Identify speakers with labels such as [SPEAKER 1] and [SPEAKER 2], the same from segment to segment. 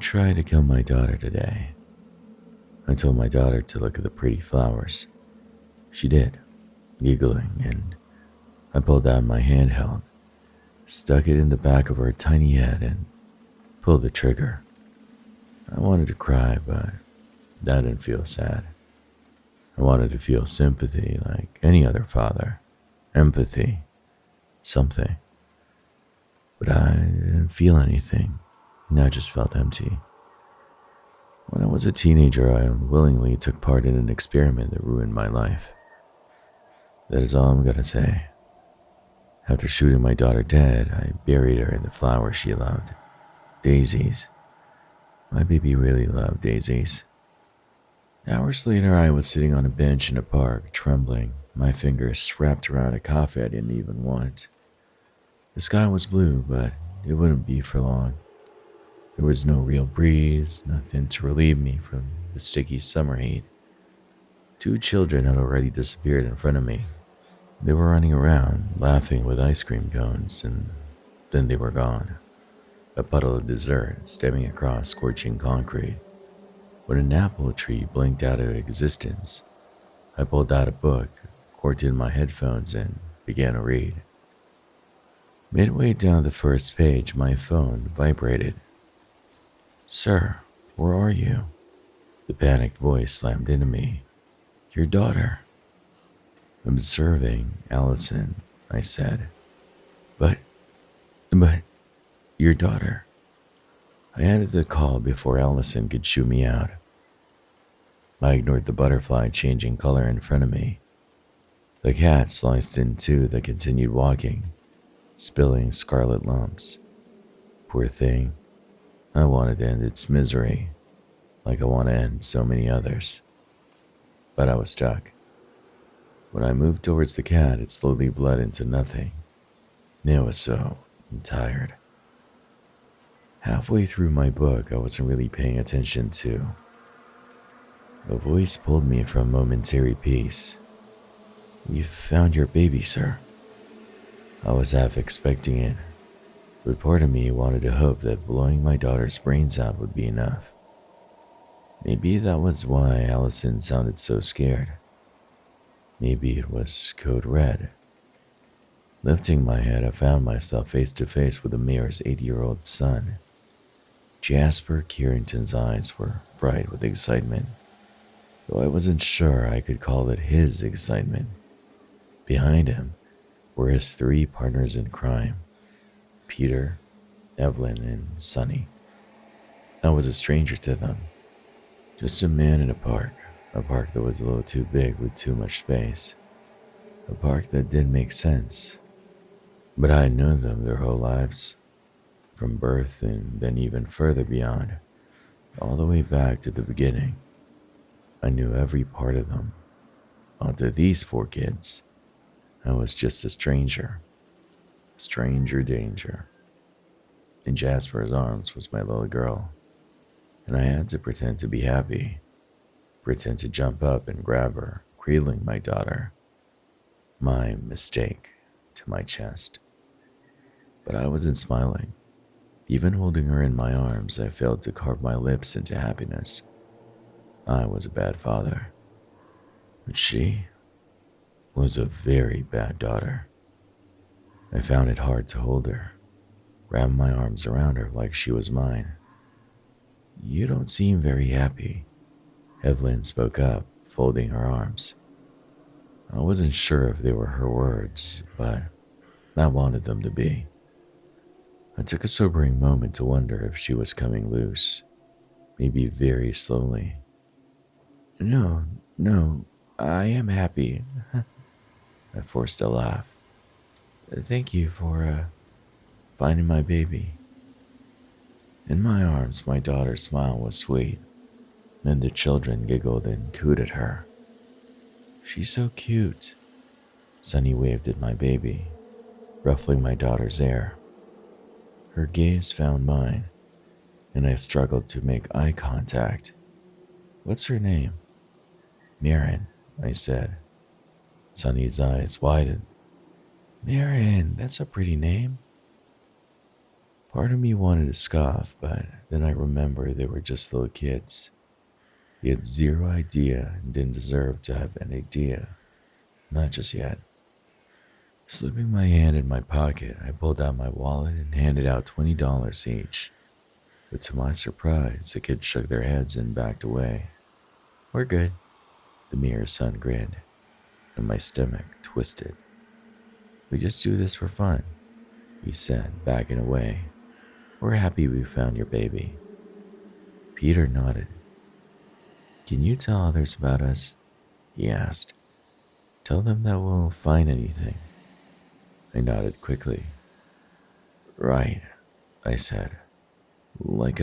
[SPEAKER 1] tried to kill my daughter today. I told my daughter to look at the pretty flowers. She did, giggling, and I pulled out my handheld, stuck it in the back of her tiny head, and pulled the trigger. I wanted to cry, but that didn't feel sad. I wanted to feel sympathy like any other father, empathy, something. But I didn't feel anything, and I just felt empty. When I was a teenager, I unwillingly took part in an experiment that ruined my life. That is all I'm gonna say. After shooting my daughter dead, I buried her in the flowers she loved, daisies. My baby really loved daisies. Hours later, I was sitting on a bench in a park, trembling, my fingers wrapped around a coffee I didn't even want. The sky was blue, but it wouldn't be for long. There was no real breeze, nothing to relieve me from the sticky summer heat. 2 children had already disappeared in front of me. They were running around, laughing with ice cream cones, and then they were gone. A puddle of dessert stemming across scorching concrete. When an apple tree blinked out of existence, I pulled out a book, corked in my headphones, and began to read. Midway down the first page, my phone vibrated. "Sir, where are you?" The panicked voice slammed into me. "Your daughter." "Observing Allison," I said. But, your daughter." I ended the call before Allison could shoo me out. I ignored the butterfly changing color in front of me. The cat sliced in two that continued walking, spilling scarlet lumps. Poor thing. I wanted to end its misery, like I want to end so many others. But I was stuck. When I moved towards the cat, it slowly bled into nothing. I was so tired. Halfway through my book, I wasn't really paying attention to. A voice pulled me from momentary peace. "You've found your baby, sir." I was half expecting it, but part of me wanted to hope that blowing my daughter's brains out would be enough. Maybe that was why Allison sounded so scared. Maybe it was code red. Lifting my head, I found myself face to face with Amir's 8-year-old son. Jasper Carrington's eyes were bright with excitement, though I wasn't sure I could call it his excitement. Behind him were his 3 partners in crime, Peter, Evelyn, and Sonny. I was a stranger to them, just a man in a park that was a little too big with too much space, a park that did make sense. But I had known them their whole lives, from birth and then even further beyond, all the way back to the beginning. I knew every part of them. Onto these 4 kids, I was just a stranger. Stranger danger. In Jasper's arms was my little girl, and I had to pretend to be happy, pretend to jump up and grab her, cradling my daughter. My mistake to my chest. But I wasn't smiling. Even holding her in my arms, I failed to carve my lips into happiness. I was a bad father. But she was a very bad daughter. I found it hard to hold her, wrap my arms around her like she was mine. "You don't seem very happy," Evelyn spoke up, folding her arms. I wasn't sure if they were her words, but I wanted them to be. I took a sobering moment to wonder if she was coming loose, maybe very slowly. No, I am happy." I forced a laugh. "Thank you for, finding my baby." In my arms, my daughter's smile was sweet, and the children giggled and cooed at her. "She's so cute." Sonny waved at my baby, ruffling my daughter's hair. Her gaze found mine, and I struggled to make eye contact. "What's her name?" "Mirren," I said. Sonny's eyes widened. "Mirren, that's a pretty name." Part of me wanted to scoff, but then I remembered they were just little kids. They had zero idea and didn't deserve to have an idea. Not just yet. Slipping my hand in my pocket, I pulled out my wallet and handed out $20 each. But to my surprise, the kids shook their heads and backed away. We're good, the mayor's son grinned, and my stomach twisted. We just do this for fun, he said, backing away. We're happy we found your baby. Peter nodded. Can you tell others about us? He asked. Tell them that we'll find anything. I nodded quickly. Right, I said. Like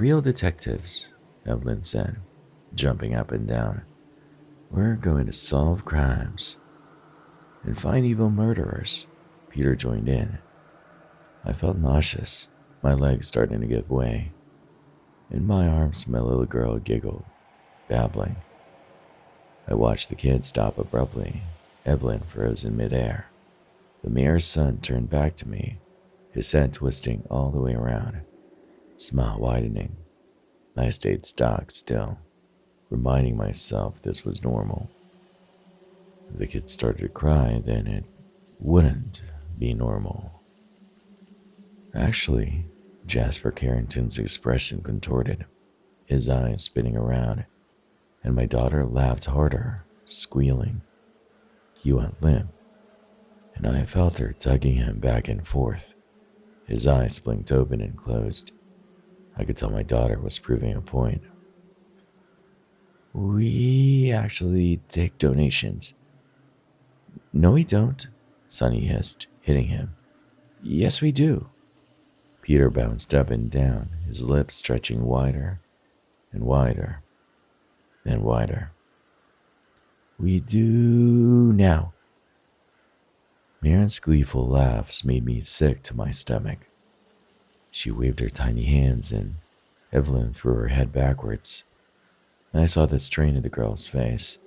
[SPEAKER 1] real detectives, Evelyn said, jumping up and down. We're going to solve crimes and find evil murderers. Peter joined in. I felt nauseous, my legs starting to give way. In my arms, my little girl giggled, babbling. I watched the kid stop abruptly. Evelyn froze in midair. The mayor's son turned back to me, his head twisting all the way around, smile widening. I stayed stock still, reminding myself this was normal. If the kid started to cry, then it wouldn't be normal. Actually, Jasper Carrington's expression contorted, his eyes spinning around, and my daughter laughed harder, squealing. He went limp, and I felt her tugging him back and forth. His eyes blinked open and closed. I could tell my daughter was proving a point. We actually take donations. No, we don't, Sonny hissed, hitting him. Yes, we do. Peter bounced up and down, his lips stretching wider and wider and wider. We do now. Maren's gleeful laughs made me sick to my stomach. She waved her tiny hands and Evelyn threw her head backwards. And I saw the strain in the girl's face,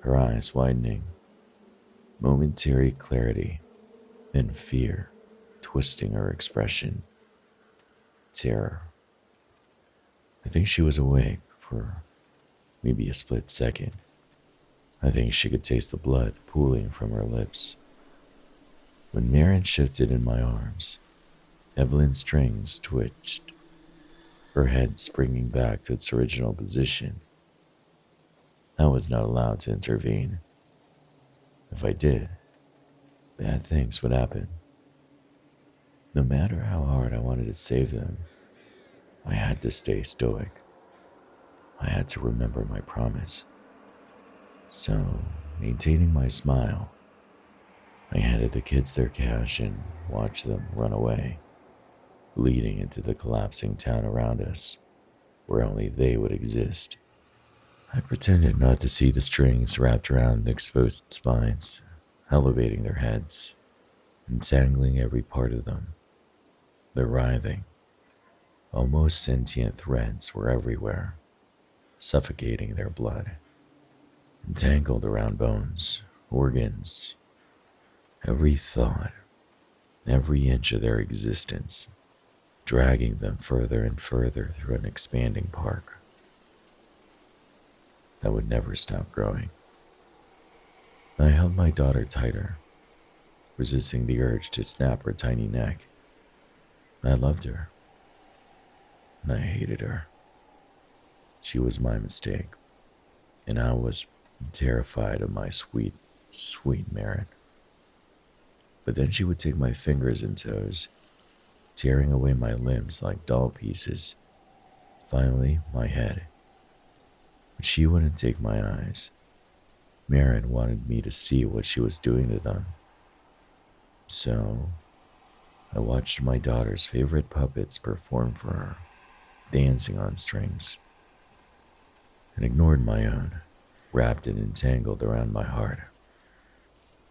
[SPEAKER 1] her eyes widening. Momentary clarity, then fear, twisting her expression. Terror. I think she was awake for maybe a split second. I think she could taste the blood pooling from her lips. When Maren shifted in my arms, Evelyn's strings twitched, her head springing back to its original position. I was not allowed to intervene. If I did, bad things would happen. No matter how hard I wanted to save them, I had to stay stoic. I had to remember my promise. So, maintaining my smile, I handed the kids their cash and watched them run away, bleeding into the collapsing town around us, where only they would exist. I pretended not to see the strings wrapped around the exposed spines, elevating their heads, entangling every part of them. The writhing, almost sentient threads were everywhere, suffocating their blood, entangled around bones, organs, every thought, every inch of their existence, dragging them further and further through an expanding park that would never stop growing. I held my daughter tighter, resisting the urge to snap her tiny neck. I loved her. I hated her. She was my mistake, and I was terrified of my sweet, sweet Maren. But then she would take my fingers and toes, tearing away my limbs like doll pieces. Finally, my head. But she wouldn't take my eyes. Maren wanted me to see what she was doing to them. So, I watched my daughter's favorite puppets perform for her, dancing on strings, and ignored my own, wrapped and entangled around my heart.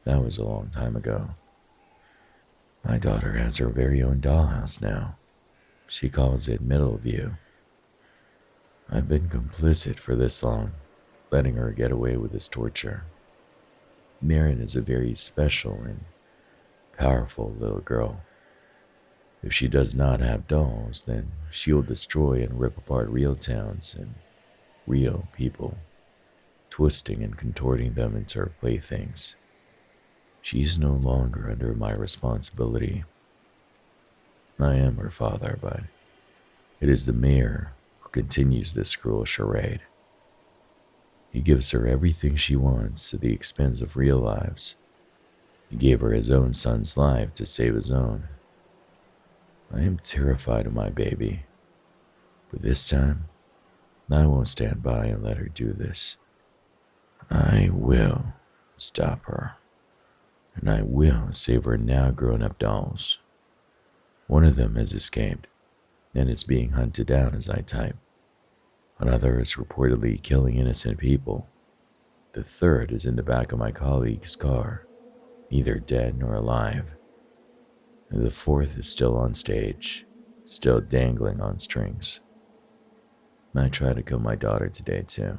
[SPEAKER 1] That was a long time ago. My daughter has her very own dollhouse now. She calls it Middleview. I've been complicit for this long, letting her get away with this torture. Maren is a very special and powerful little girl. If she does not have dolls, then she will destroy and rip apart real towns and real people, twisting and contorting them into her playthings. She is no longer under my responsibility. I am her father, but it is the mayor who continues this cruel charade. He gives her everything she wants at the expense of real lives. He gave her his own son's life to save his own. I am terrified of my baby, but this time, I won't stand by and let her do this. I will stop her, and I will save her now grown-up dolls. One of them has escaped and is being hunted down as I type. Another is reportedly killing innocent people. The third is in the back of my colleague's car, neither dead nor alive. And the fourth is still on stage, still dangling on strings. I tried to kill my daughter today too.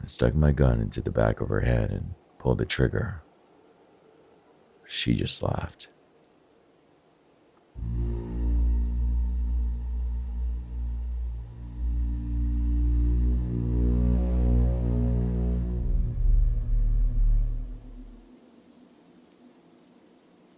[SPEAKER 1] I stuck my gun into the back of her head and pulled the trigger. She just laughed.